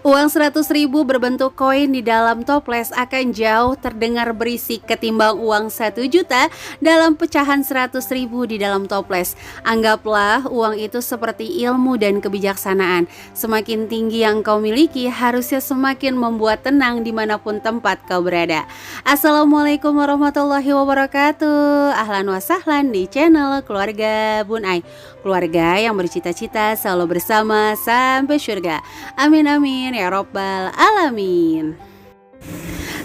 Uang 100.000 berbentuk koin di dalam toples akan jauh terdengar berisik ketimbang uang 1 juta dalam pecahan 100.000 di dalam toples. Anggaplah uang itu seperti ilmu dan kebijaksanaan. Semakin tinggi yang kau miliki, harusnya semakin membuat tenang dimanapun tempat kau berada. Assalamualaikum warahmatullahi wabarakatuh. Ahlan wa sahlan di channel Keluarga Bun Ai. Keluarga yang bercita-cita selalu bersama sampai surga. Amin amin ya robbal alamin.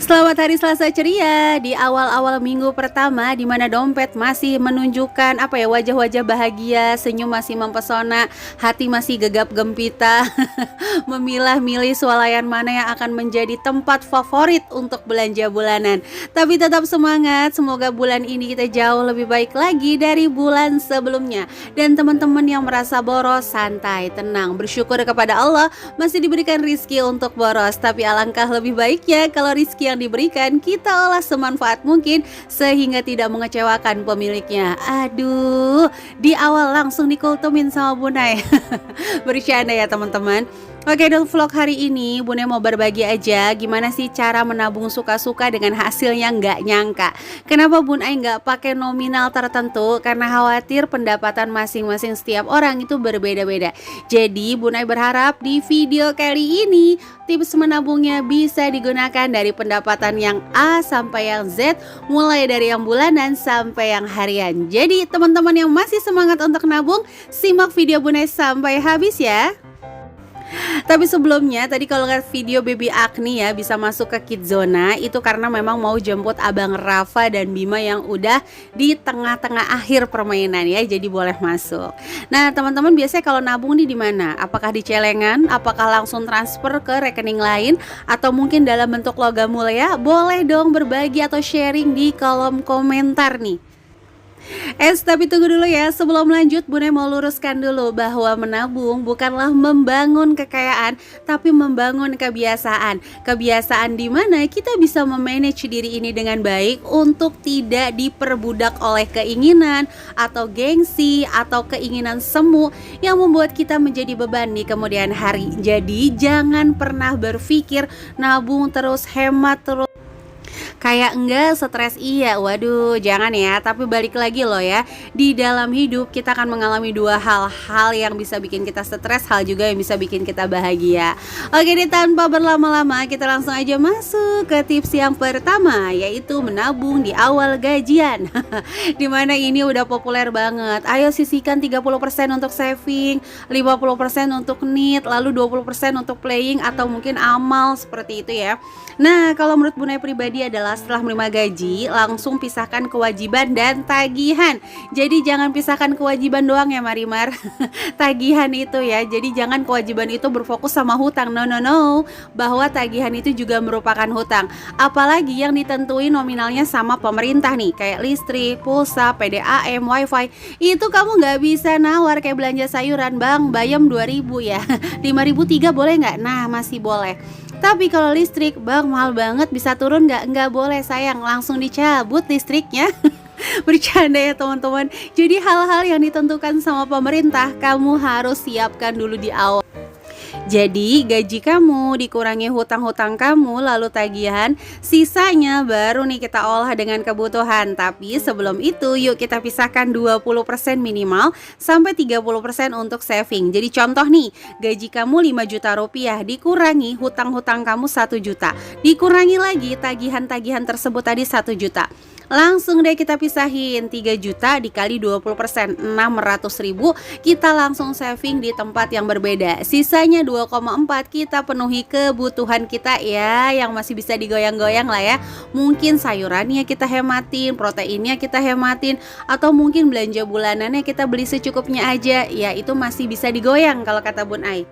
Selamat hari Selasa ceria di awal-awal minggu pertama, di mana dompet masih menunjukkan wajah-wajah bahagia, senyum masih mempesona, hati masih gegap gempita, memilah-milih swalayan mana yang akan menjadi tempat favorit untuk belanja bulanan. Tapi tetap semangat, semoga bulan ini kita jauh lebih baik lagi dari bulan sebelumnya. Dan teman-teman yang merasa boros, santai, tenang, bersyukur kepada Allah masih diberikan rizki untuk boros. Tapi alangkah lebih baiknya kalau rizki yang diberikan kita olah semanfaat mungkin sehingga tidak mengecewakan pemiliknya. Aduh, di awal langsung dikultumin sama Bun Ai. Bercanda ya teman-teman. Oke, untuk vlog hari ini Bun Ai mau berbagi aja gimana sih cara menabung suka-suka dengan hasilnya nggak nyangka. Kenapa Bun Ai nggak pakai nominal tertentu? Karena khawatir pendapatan masing-masing setiap orang itu berbeda-beda. Jadi Bun Ai berharap di video kali ini tips menabungnya bisa digunakan dari pendapatan yang A sampai yang Z, mulai dari yang bulanan sampai yang harian. Jadi teman-teman yang masih semangat untuk nabung, simak video Bun Ai sampai habis ya. Tapi sebelumnya tadi kalau lihat video Baby Agni ya bisa masuk ke Kidzona, itu karena memang mau jemput Abang Rafa dan Bima yang udah di tengah-tengah akhir permainan ya, jadi boleh masuk. Nah teman-teman biasanya kalau nabung nih di mana? Apakah di celengan? Apakah langsung transfer ke rekening lain? Atau mungkin dalam bentuk logam mulia? Boleh dong berbagi atau sharing di kolom komentar nih. Tapi tunggu dulu ya, sebelum lanjut Bun Ai mau luruskan dulu bahwa menabung bukanlah membangun kekayaan, tapi membangun kebiasaan. Kebiasaan di mana kita bisa memanage diri ini dengan baik untuk tidak diperbudak oleh keinginan atau gengsi atau keinginan semu yang membuat kita menjadi beban di kemudian hari. Jadi jangan pernah berpikir nabung terus, hemat terus, kayak enggak stres, iya, waduh jangan ya. Tapi balik lagi loh ya, di dalam hidup kita akan mengalami dua hal yang bisa bikin kita stres, hal juga yang bisa bikin kita bahagia. Oke deh, tanpa berlama-lama kita langsung aja masuk ke tips yang pertama, yaitu menabung di awal gajian. Dimana ini udah populer banget. Ayo sisihkan 30% untuk saving, 50% untuk need, lalu 20% untuk playing atau mungkin amal, seperti itu ya. Nah kalau menurut Bun Ai pribadi adalah setelah menerima gaji langsung pisahkan kewajiban dan tagihan. Jadi jangan pisahkan kewajiban doang ya Marimar. Tagihan itu ya. Jadi jangan kewajiban itu berfokus sama hutang. No, bahwa tagihan itu juga merupakan hutang. Apalagi yang ditentuin nominalnya sama pemerintah nih, kayak listrik, pulsa, PDAM, wifi. Itu kamu nggak bisa nawar kayak belanja sayuran, Bang, bayam 2.000 ya. 5.003 boleh nggak? Nah masih boleh. Tapi kalau listrik, Bang, mahal banget, bisa turun nggak? Nggak boleh sayang, langsung dicabut listriknya. Bercanda ya teman-teman. Jadi hal-hal yang ditentukan sama pemerintah kamu harus siapkan dulu di awal. Jadi gaji kamu dikurangi hutang-hutang kamu, lalu tagihan, sisanya baru nih kita olah dengan kebutuhan. Tapi sebelum itu yuk kita pisahkan 20% minimal sampai 30% untuk saving. Jadi contoh nih, gaji kamu 5 juta rupiah, dikurangi hutang-hutang kamu 1 juta, dikurangi lagi tagihan-tagihan tersebut tadi 1 juta. Langsung deh kita pisahin, 3 juta dikali 20%, 600.000 kita langsung saving di tempat yang berbeda. Sisanya 2,4 kita penuhi kebutuhan kita ya, yang masih bisa digoyang-goyang lah ya. Mungkin sayurannya kita hematin, proteinnya kita hematin, atau mungkin belanja bulanannya kita beli secukupnya aja. Ya itu masih bisa digoyang kalau kata Bun Ai.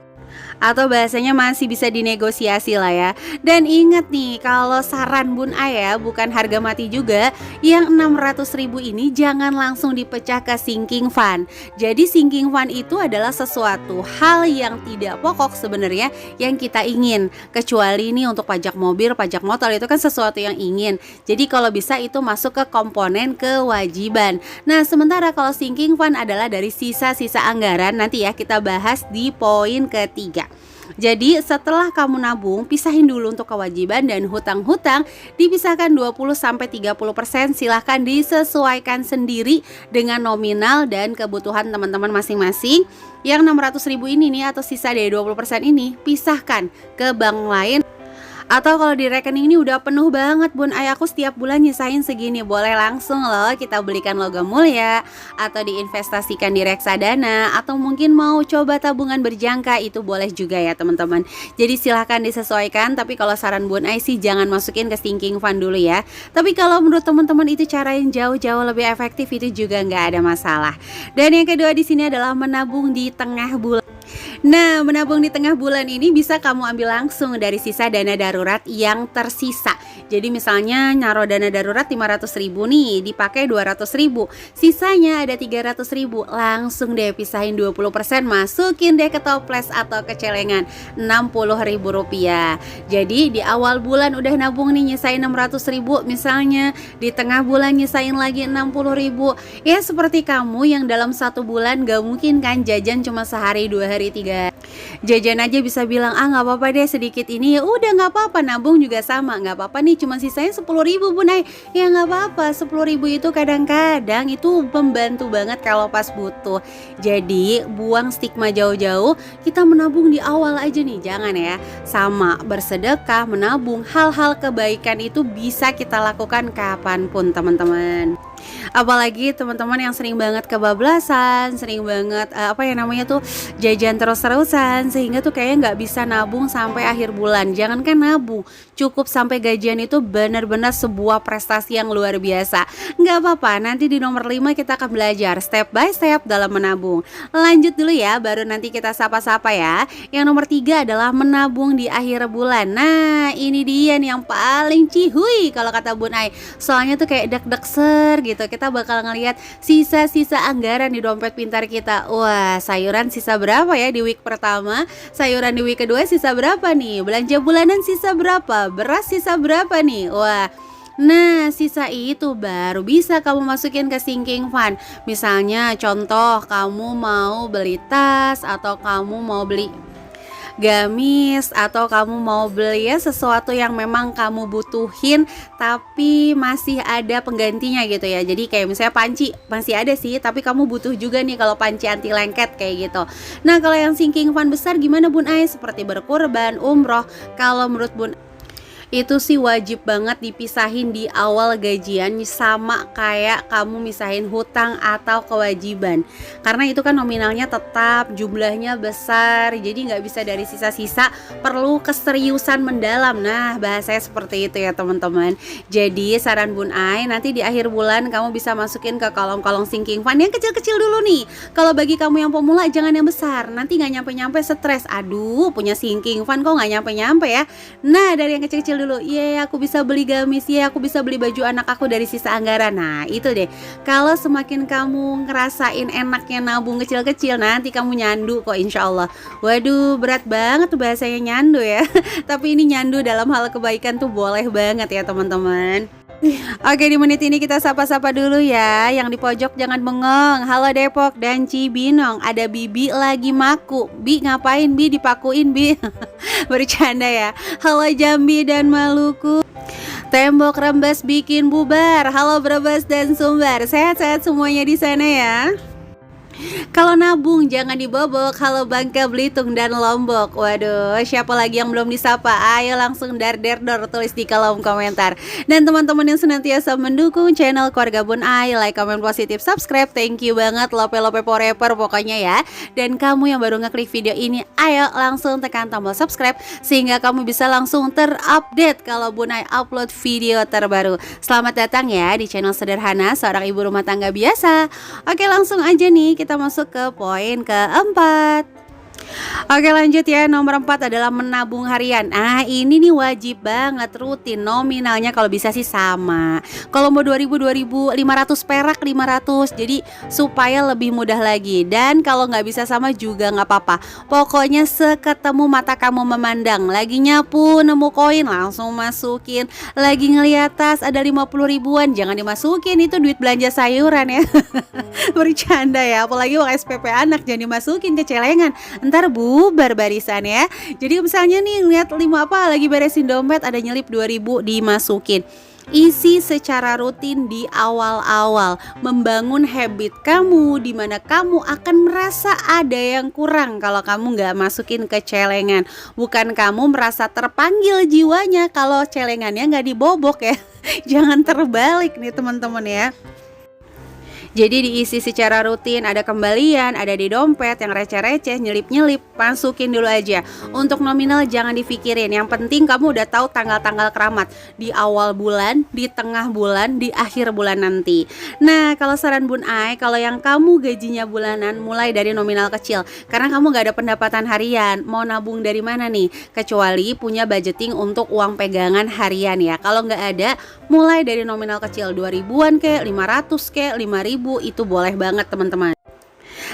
Atau bahasanya masih bisa dinegosiasi lah ya. Dan ingat nih, kalau saran Bun Ai ya, bukan harga mati juga. Yang 600.000 ini jangan langsung dipecah ke sinking fund. Jadi sinking fund itu adalah sesuatu hal yang tidak pokok sebenarnya yang kita ingin. Kecuali nih untuk pajak mobil, pajak motor itu kan sesuatu yang ingin. Jadi kalau bisa itu masuk ke komponen kewajiban. Nah sementara kalau sinking fund adalah dari sisa-sisa anggaran, nanti ya kita bahas di poin ketiga. Jadi setelah kamu nabung, pisahin dulu untuk kewajiban dan hutang-hutang, dipisahkan 20-30%. Silahkan disesuaikan sendiri dengan nominal dan kebutuhan teman-teman masing-masing. Yang 600.000 ini nih, atau sisa dari 20% ini, pisahkan ke bank lain. Atau kalau di rekening ini udah penuh banget Bun Ai, aku setiap bulan nyisain segini, boleh langsung loh kita belikan logam mulia, atau diinvestasikan di reksadana, atau mungkin mau coba tabungan berjangka, itu boleh juga ya teman-teman. Jadi silahkan disesuaikan, tapi kalau saran Bun Ai sih jangan masukin ke sinking fund dulu ya. Tapi kalau menurut teman-teman itu cara yang jauh-jauh lebih efektif, itu juga nggak ada masalah. Dan yang kedua di sini adalah menabung di tengah bulan. Nah, menabung di tengah bulan ini bisa kamu ambil langsung dari sisa dana darurat yang tersisa. Jadi misalnya naruh dana darurat 500.000 nih, dipakai 200.000, sisanya ada 300.000, langsung deh pisahin 20%, masukin deh ke toples atau ke celengan, Rp60.000. Jadi di awal bulan udah nabung nih, nyisain 600.000 misalnya, di tengah bulan nyisain lagi 60.000. Ya seperti kamu yang dalam satu bulan gak mungkin kan jajan cuma sehari, 2 hari, 3 jajan aja bisa bilang nggak apa-apa deh sedikit ini, ya udah nggak apa-apa. Nabung juga sama, nggak apa-apa nih cuma sisanya 10.000 Bun Ai, ya nggak apa-apa. 10.000 itu kadang-kadang itu membantu banget kalau pas butuh. Jadi buang stigma jauh-jauh, kita menabung di awal aja nih, jangan ya. Sama bersedekah, menabung, hal-hal kebaikan itu bisa kita lakukan kapanpun teman-teman. Apalagi teman-teman yang sering banget kebablasan, sering banget jajan terus-terusan, sehingga tuh kayaknya nggak bisa nabung sampai akhir bulan. Jangankan nabung, cukup sampai gajian itu benar-benar sebuah prestasi yang luar biasa. Nggak apa-apa, nanti di nomor 5 kita akan belajar step by step dalam menabung. Lanjut dulu ya, baru nanti kita sapa-sapa ya. Yang nomor 3 adalah menabung di akhir bulan. Nah ini dia nih yang paling cihuy kalau kata Bun Ai. Soalnya tuh kayak deg-deg ser gitu. Kita bakal ngelihat sisa-sisa anggaran di dompet pintar kita. Wah, sayuran sisa berapa ya di week pertama? Sayuran di week kedua sisa berapa nih? Belanja bulanan sisa berapa? Beras sisa berapa nih? Wah, nah sisa itu baru bisa kamu masukin ke sinking fund. Misalnya contoh kamu mau beli tas, atau kamu mau beli gamis, atau kamu mau beli ya sesuatu yang memang kamu butuhin tapi masih ada penggantinya gitu ya. Jadi kayak misalnya panci masih ada sih, tapi kamu butuh juga nih kalau panci anti lengket kayak gitu. Nah kalau yang sinking fund besar gimana Bun Ai? Seperti berkurban, umroh. Kalau menurut Bun itu sih wajib banget dipisahin di awal gajian, sama kayak kamu misahin hutang atau kewajiban. Karena itu kan nominalnya tetap, jumlahnya besar, jadi nggak bisa dari sisa-sisa, perlu keseriusan mendalam. Nah bahasanya seperti itu ya teman-teman. Jadi saran Bun Ai, nanti di akhir bulan kamu bisa masukin ke kolong-kolong sinking fund yang kecil-kecil dulu nih. Kalau bagi kamu yang pemula jangan yang besar, nanti nggak nyampe-nyampe stres. Aduh punya sinking fund kok nggak nyampe-nyampe ya. Nah dari yang kecil-kecil dulu, aku bisa beli gamis, aku bisa beli baju anak aku dari sisa anggaran. Nah itu deh, kalau semakin kamu ngerasain enaknya nabung kecil-kecil, nanti kamu nyandu kok insya Allah. Waduh berat banget tuh bahasanya nyandu ya. Tapi ini nyandu dalam hal kebaikan tuh boleh banget ya teman-teman. Oke, di menit ini kita sapa-sapa dulu ya. Yang di pojok jangan bengong. Halo Depok dan Cibinong, ada Bibi lagi maku. Bi ngapain Bi, dipakuin Bi? Bercanda ya. Halo Jambi dan Maluku, tembok rembes bikin bubar. Halo Brebes dan Sumbar, sehat-sehat semuanya di sana ya. Kalau nabung jangan dibobok. Halo Bangka, Belitung dan Lombok. Waduh, siapa lagi yang belum disapa? Ayo langsung dor tulis di kolom komentar. Dan teman-teman yang senantiasa mendukung channel Keluarga Bun Ai, like, komen positif, subscribe. Thank you banget, lope-lope forever pokoknya ya. Dan kamu yang baru ngeklik video ini, ayo langsung tekan tombol subscribe sehingga kamu bisa langsung terupdate kalau Bun Ai upload video terbaru. Selamat datang ya di channel sederhana seorang ibu rumah tangga biasa. Oke, langsung aja nih kita masuk ke poin keempat. Oke lanjut ya, nomor 4 adalah menabung harian. Ini nih wajib banget, rutin, nominalnya kalau bisa sih sama. Kalau mau 2.500 perak 500, jadi supaya lebih mudah lagi. Dan kalau nggak bisa sama juga nggak apa-apa. Pokoknya seketemu mata kamu memandang, lagi nyapu nemu koin langsung masukin. Lagi ngeliat tas ada 50 ribuan, jangan dimasukin, itu duit belanja sayuran ya. Bercanda ya, apalagi uang SPP anak jangan dimasukin ke celengan. Ntar ntar bubar barisan ya. Jadi misalnya nih lihat lagi beresin dompet ada nyelip 2.000 dimasukin. Isi secara rutin di awal-awal, membangun habit kamu di mana kamu akan merasa ada yang kurang kalau kamu nggak masukin ke celengan. Bukan kamu merasa terpanggil jiwanya kalau celengannya nggak dibobok ya. Jangan terbalik nih teman-teman ya. Jadi diisi secara rutin, ada kembalian, ada di dompet yang receh-receh, nyelip-nyelip, masukin dulu aja. Untuk nominal jangan dipikirin, yang penting kamu udah tahu tanggal-tanggal keramat di awal bulan, di tengah bulan, di akhir bulan nanti. Nah, kalau saran Bun Ai, kalau yang kamu gajinya bulanan mulai dari nominal kecil, karena kamu gak ada pendapatan harian, mau nabung dari mana nih? Kecuali punya budgeting untuk uang pegangan harian ya. Kalau nggak ada, mulai dari nominal kecil 2.000-an ke 500 ke 5.000 itu boleh banget teman-teman.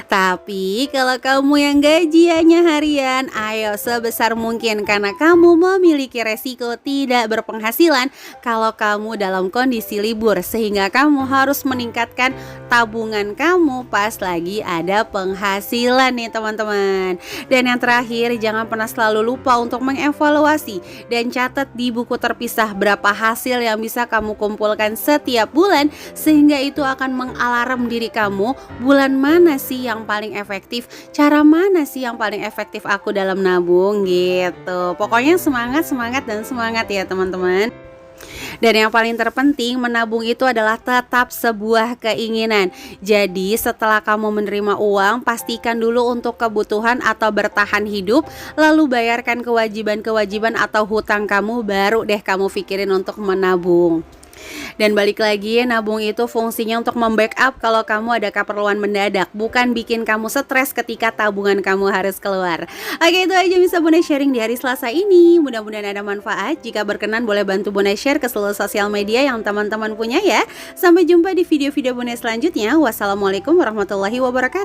Tapi kalau kamu yang gajiannya harian, ayo sebesar mungkin karena kamu memiliki resiko tidak berpenghasilan kalau kamu dalam kondisi libur, sehingga kamu harus meningkatkan tabungan kamu pas lagi ada penghasilan nih teman-teman. Dan yang terakhir, jangan pernah selalu lupa untuk mengevaluasi dan catat di buku terpisah berapa hasil yang bisa kamu kumpulkan setiap bulan, sehingga itu akan mengalarm diri kamu bulan mana sih yang paling efektif, cara mana sih yang paling efektif aku dalam nabung gitu. Pokoknya semangat ya teman-teman. Dan yang paling terpenting, menabung itu adalah tetap sebuah keinginan. Jadi setelah kamu menerima uang, pastikan dulu untuk kebutuhan atau bertahan hidup, lalu bayarkan kewajiban-kewajiban atau hutang kamu, baru deh kamu pikirin untuk menabung. Dan balik lagi, nabung itu fungsinya untuk membackup kalau kamu ada keperluan mendadak, bukan bikin kamu stres ketika tabungan kamu harus keluar. Oke, itu aja bisa Bunda sharing di hari Selasa ini. Mudah-mudahan ada manfaat. Jika berkenan boleh bantu Bunda share ke seluruh sosial media yang teman-teman punya ya. Sampai jumpa di video-video Bunda selanjutnya. Wassalamualaikum warahmatullahi wabarakatuh.